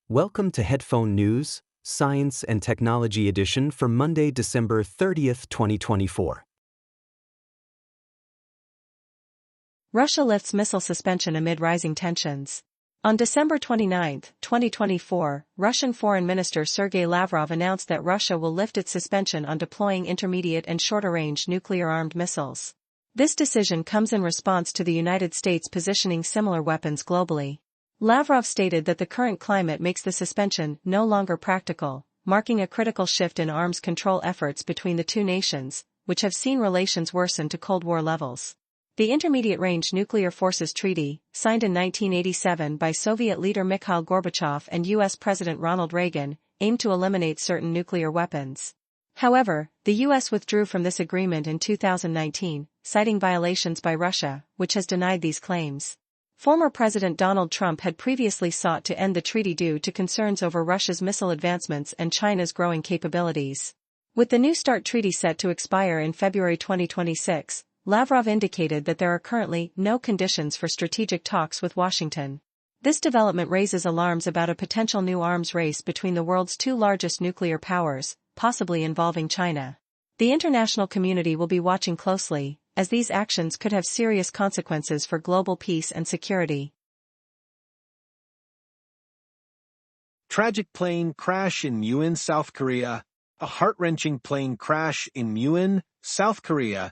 Welcome to Headphone News, Science and Technology Edition for Monday, December 30th, 2024. Russia lifts missile suspension amid rising tensions. On December 29, 2024, Russian Foreign Minister Sergei Lavrov announced that Russia will lift its suspension on deploying intermediate and shorter-range nuclear-armed missiles. This decision comes in response to the United States positioning similar weapons globally. Lavrov stated that the current climate makes the suspension no longer practical, marking a critical shift in arms control efforts between the two nations, which have seen relations worsen to Cold War levels. The Intermediate-Range Nuclear Forces Treaty, signed in 1987 by Soviet leader Mikhail Gorbachev and U.S. President Ronald Reagan, aimed to eliminate certain nuclear weapons. However, the U.S. withdrew from this agreement in 2019, citing violations by Russia, which has denied these claims. Former President Donald Trump had previously sought to end the treaty due to concerns over Russia's missile advancements and China's growing capabilities. With the New START treaty set to expire in February 2026, Lavrov indicated that there are currently no conditions for strategic talks with Washington. This development raises alarms about a potential new arms race between the world's two largest nuclear powers, possibly involving China. The international community will be watching closely, as these actions could have serious consequences for global peace and security. Tragic plane crash in Muan, South Korea. A heart-wrenching plane crash in Muan, South Korea,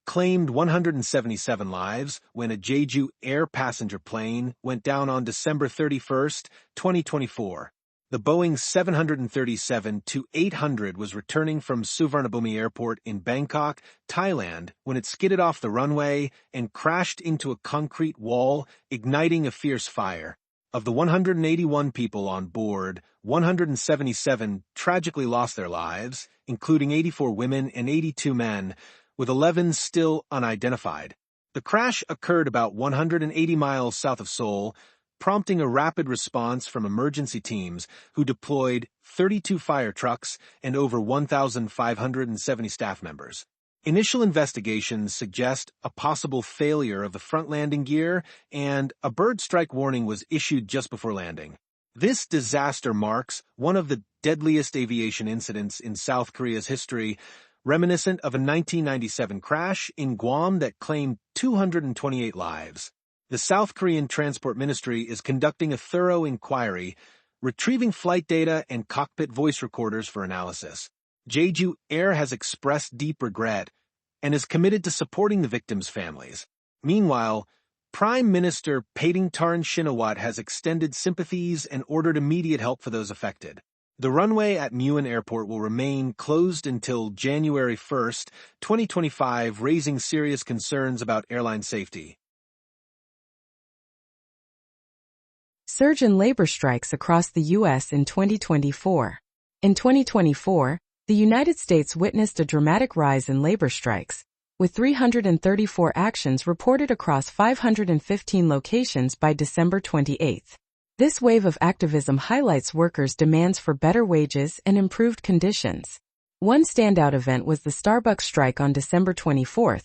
claimed 177 lives when a Jeju Air passenger plane went down on December 31, 2024. The Boeing 737-800 was returning from Suvarnabhumi Airport in Bangkok, Thailand, when it skidded off the runway and crashed into a concrete wall, igniting a fierce fire. Of the 181 people on board, 177 tragically lost their lives, including 84 women and 82 men, with 11 still unidentified. The crash occurred about 180 miles south of Seoul, prompting a rapid response from emergency teams who deployed 32 fire trucks and over 1,570 staff members. Initial investigations suggest a possible failure of the front landing gear, and a bird strike warning was issued just before landing. This disaster marks one of the deadliest aviation incidents in South Korea's history, reminiscent of a 1997 crash in Guam that claimed 228 lives. The South Korean Transport Ministry is conducting a thorough inquiry, retrieving flight data and cockpit voice recorders for analysis. Jeju Air has expressed deep regret and is committed to supporting the victims' families. Meanwhile, Prime Minister Paetongtarn Shinawatra has extended sympathies and ordered immediate help for those affected. The runway at Muan Airport will remain closed until January 1, 2025, raising serious concerns about airline safety. Surge in labor strikes across the U.S. in 2024. In 2024, the United States witnessed a dramatic rise in labor strikes, with 334 actions reported across 515 locations by December 28. This wave of activism highlights workers' demands for better wages and improved conditions. One standout event was the Starbucks strike on December 24,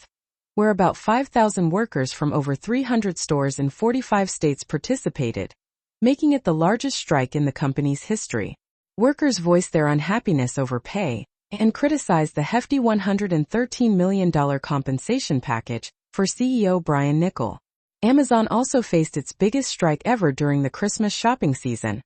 where about 5,000 workers from over 300 stores in 45 states participated, making it the largest strike in the company's history. Workers voiced their unhappiness over pay and criticized the hefty $113 million compensation package for CEO Brian Niccol. Amazon also faced its biggest strike ever during the Christmas shopping season,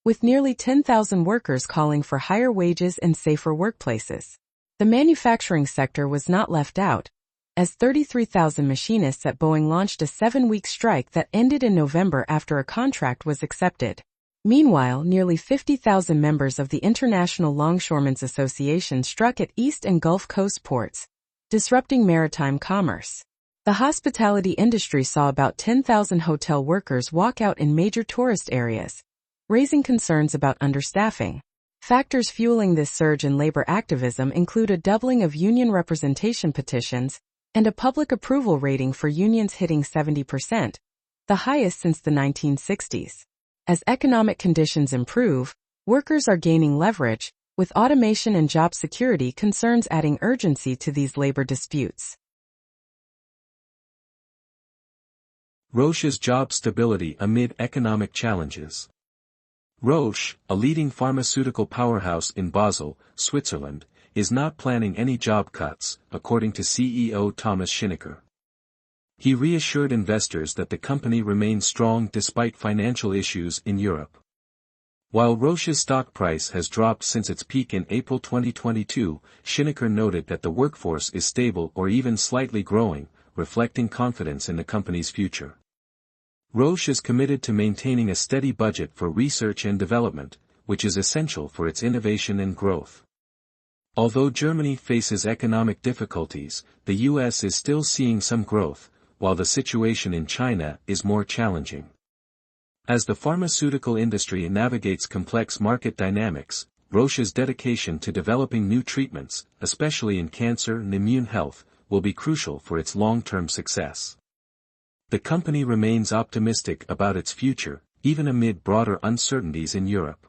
with nearly 10,000 workers calling for higher wages and safer workplaces. The manufacturing sector was not left out, as 33,000 machinists at Boeing launched a 7-week strike that ended in November after a contract was accepted. Meanwhile, nearly 50,000 members of the International Longshoremen's Association struck at East and Gulf Coast ports, disrupting maritime commerce. The hospitality industry saw about 10,000 hotel workers walk out in major tourist areas, raising concerns about understaffing. Factors fueling this surge in labor activism include a doubling of union representation petitions and a public approval rating for unions hitting 70%, the highest since the 1960s. As economic conditions improve, workers are gaining leverage, with automation and job security concerns adding urgency to these labor disputes. Roche's job stability amid economic challenges. Roche, a leading pharmaceutical powerhouse in Basel, Switzerland, is not planning any job cuts, according to CEO Thomas Schinecker. He reassured investors that the company remains strong despite financial issues in Europe. While Roche's stock price has dropped since its peak in April 2022, Schinecker noted that the workforce is stable or even slightly growing, reflecting confidence in the company's future. Roche is committed to maintaining a steady budget for research and development, which is essential for its innovation and growth. Although Germany faces economic difficulties, the US is still seeing some growth, while the situation in China is more challenging. As the pharmaceutical industry navigates complex market dynamics, Roche's dedication to developing new treatments, especially in cancer and immune health, will be crucial for its long-term success. The company remains optimistic about its future, even amid broader uncertainties in Europe.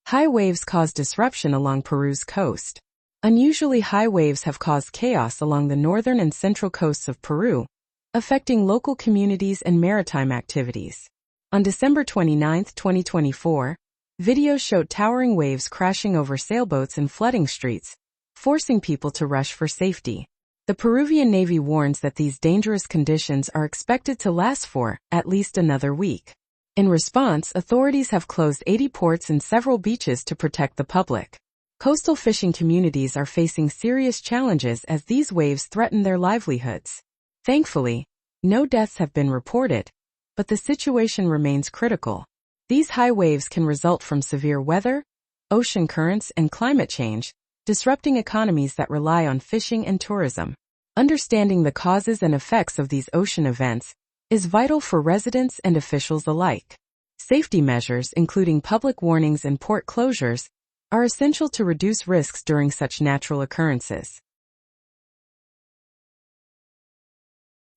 High waves cause disruption along Peru's coast. Unusually high waves have caused chaos along the northern and central coasts of Peru, affecting local communities and maritime activities. On December 29, 2024, videos showed towering waves crashing over sailboats and flooding streets, forcing people to rush for safety. The Peruvian Navy warns that these dangerous conditions are expected to last for at least another week. In response, authorities have closed 80 ports and several beaches to protect the public. Coastal fishing communities are facing serious challenges as these waves threaten their livelihoods. Thankfully, no deaths have been reported, but the situation remains critical. These high waves can result from severe weather, ocean currents, and climate change, disrupting economies that rely on fishing and tourism. Understanding the causes and effects of these ocean events is vital for residents and officials alike. Safety measures, including public warnings and port closures, are essential to reduce risks during such natural occurrences.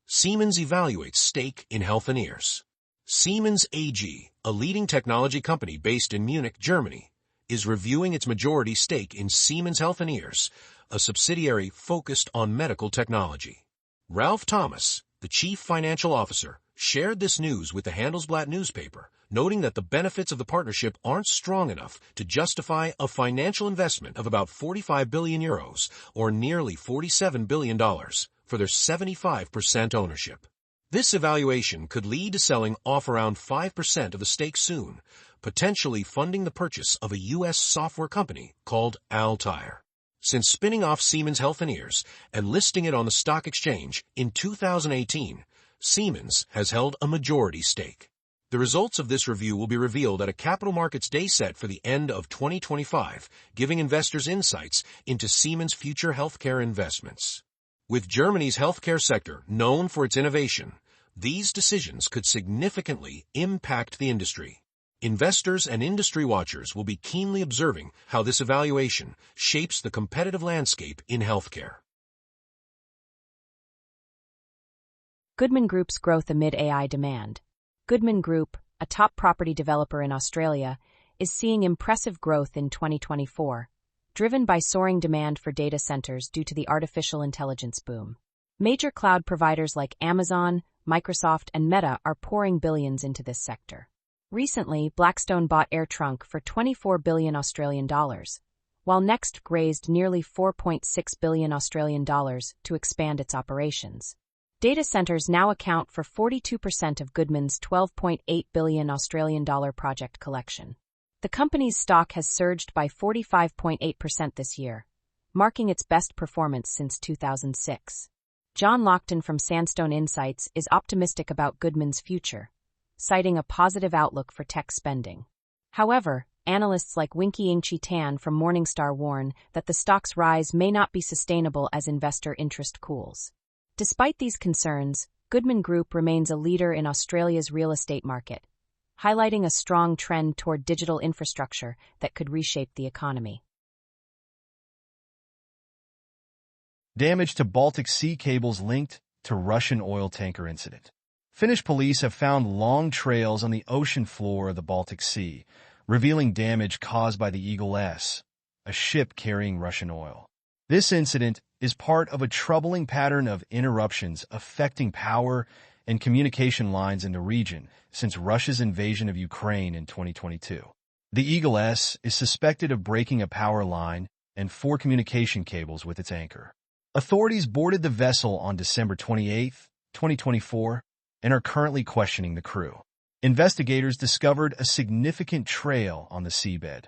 Siemens evaluates stake in Healthineers. Siemens AG, a leading technology company based in Munich, Germany, is reviewing its majority stake in Siemens Healthineers, a subsidiary focused on medical technology. Ralph Thomas, the chief financial officer, shared this news with the Handelsblatt newspaper, noting that the benefits of the partnership aren't strong enough to justify a financial investment of about 45 billion euros, or nearly $47 billion, for their 75% ownership. This evaluation could lead to selling off around 5% of the stake soon, potentially funding the purchase of a U.S. software company called Altair. Since spinning off Siemens Healthineers and listing it on the stock exchange in 2018, Siemens has held a majority stake. The results of this review will be revealed at a capital markets day set for the end of 2025, giving investors insights into Siemens' future healthcare investments. With Germany's healthcare sector known for its innovation, these decisions could significantly impact the industry. Investors and industry watchers will be keenly observing how this evaluation shapes the competitive landscape in healthcare. Goodman Group's growth amid AI demand. Goodman Group, a top property developer in Australia, is seeing impressive growth in 2024, driven by soaring demand for data centers due to the artificial intelligence boom. Major cloud providers like Amazon, Microsoft, and Meta are pouring billions into this sector. Recently, Blackstone bought AirTrunk for $24 billion Australian dollars, while Next raised nearly $4.6 billion Australian dollars to expand its operations. Data centers now account for 42% of Goodman's $12.8 billion Australian dollar project collection. The company's stock has surged by 45.8% this year, marking its best performance since 2006. John Lockton from Sandstone Insights is optimistic about Goodman's future, citing a positive outlook for tech spending. However, analysts like Winky-Ingchi Tan from Morningstar warn that the stock's rise may not be sustainable as investor interest cools. Despite these concerns, Goodman Group remains a leader in Australia's real estate market, highlighting a strong trend toward digital infrastructure that could reshape the economy. Damage to Baltic Sea cables linked to Russian oil tanker incident. Finnish police have found long trails on the ocean floor of the Baltic Sea, revealing damage caused by the Eagle S, a ship carrying Russian oil. This incident is part of a troubling pattern of interruptions affecting power and communication lines in the region since Russia's invasion of Ukraine in 2022. The Eagle S is suspected of breaking a power line and 4 communication cables with its anchor. Authorities boarded the vessel on December 28, 2024, and are currently questioning the crew. Investigators discovered a significant trail on the seabed,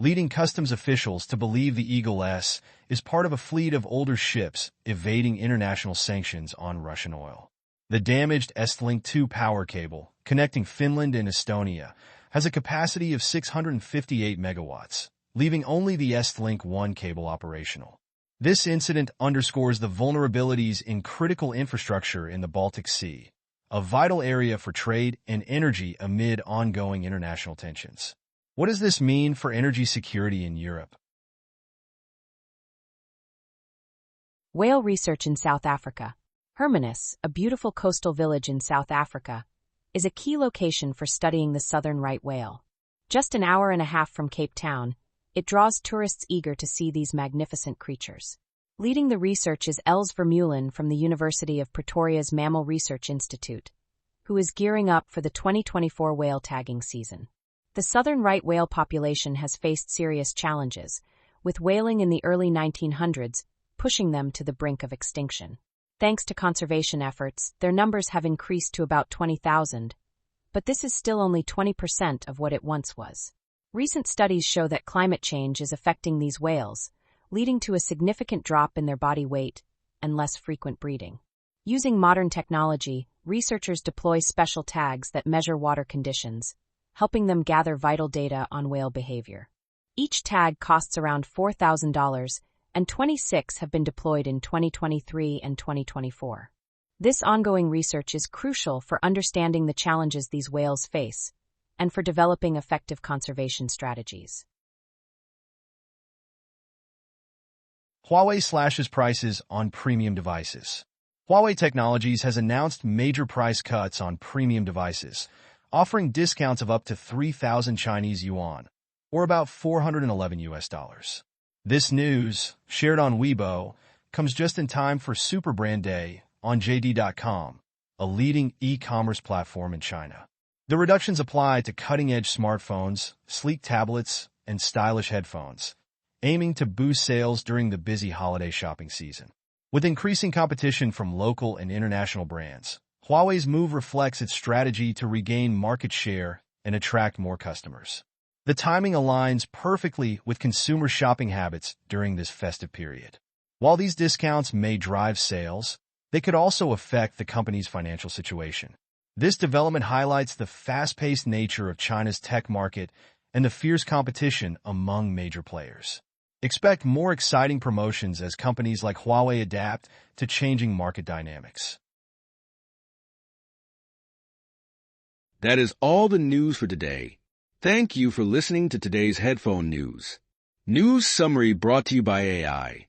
leading customs officials to believe the Eagle S is part of a fleet of older ships evading international sanctions on Russian oil. The damaged Estlink 2 power cable, connecting Finland and Estonia, has a capacity of 658 megawatts, leaving only the Estlink 1 cable operational. This incident underscores the vulnerabilities in critical infrastructure in the Baltic Sea, a vital area for trade and energy amid ongoing international tensions. What does this mean for energy security in Europe? Whale research in South Africa. Hermanus, a beautiful coastal village in South Africa, is a key location for studying the southern right whale. Just an hour and a half from Cape Town, it draws tourists eager to see these magnificent creatures. Leading the research is Els Vermeulen from the University of Pretoria's Mammal Research Institute, who is gearing up for the 2024 whale tagging season. The southern right whale population has faced serious challenges, with whaling in the early 1900s pushing them to the brink of extinction. Thanks to conservation efforts, their numbers have increased to about 20,000, but this is still only 20% of what it once was. Recent studies show that climate change is affecting these whales, leading to a significant drop in their body weight and less frequent breeding. Using modern technology, researchers deploy special tags that measure water conditions, helping them gather vital data on whale behavior. Each tag costs around $4,000, and 26 have been deployed in 2023 and 2024. This ongoing research is crucial for understanding the challenges these whales face and for developing effective conservation strategies. Huawei slashes prices on premium devices. Huawei Technologies has announced major price cuts on premium devices, offering discounts of up to 3,000 Chinese yuan, or about $411. This news, shared on Weibo, comes just in time for Super Brand Day on JD.com, a leading e-commerce platform in China. The reductions apply to cutting-edge smartphones, sleek tablets, and stylish headphones, aiming to boost sales during the busy holiday shopping season. With increasing competition from local and international brands, Huawei's move reflects its strategy to regain market share and attract more customers. The timing aligns perfectly with consumer shopping habits during this festive period. While these discounts may drive sales, they could also affect the company's financial situation. This development highlights the fast-paced nature of China's tech market and the fierce competition among major players. Expect more exciting promotions as companies like Huawei adapt to changing market dynamics. That is all the news for today. Thank you for listening to today's headphone news. News summary brought to you by AI.